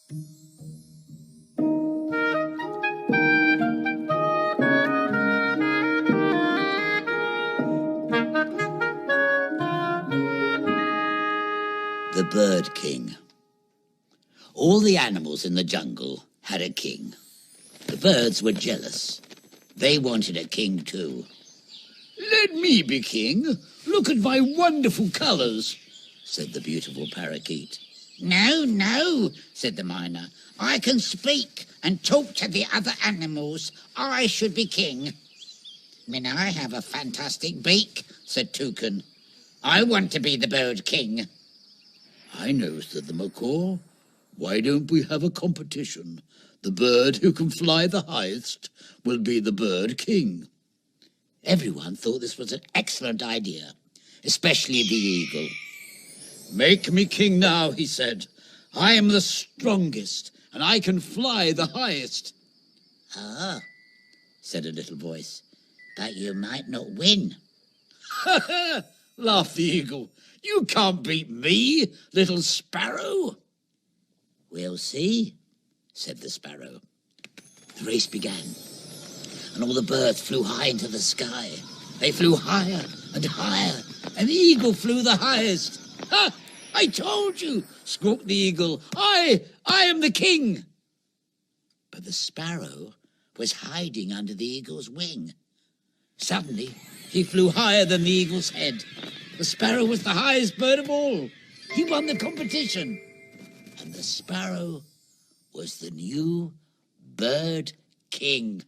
The Bird King. All the animals in the jungle had a king. The birds were jealous. They wanted a king too. "Let me be king. Look at my wonderful colors," said the beautiful parakeet. "No, no," said the miner. "I can speak and talk to the other animals. I should be king." "Then I have a fantastic beak," said Toucan. "I want to be the bird king." "I know," said the macaw. "Why don't we have a competition? The bird who can fly the highest will be the bird king." Everyone thought this was an excellent idea, especially the eagle. "Make me king now," he said. "I am the strongest, and I can fly the highest." "Ah," said a little voice, "but you might not win." "Ha ha!" laughed the eagle. "You can't beat me, little sparrow." "We'll see," said the sparrow. The race began, and all the birds flew high into the sky. They flew higher and higher, and the eagle flew the highest. "Ha! I told you," squawked the eagle. I am the king." But the sparrow was hiding under the eagle's wing. Suddenly, he flew higher than the eagle's head. The sparrow was the highest bird of all. He won the competition. And the sparrow was the new bird king.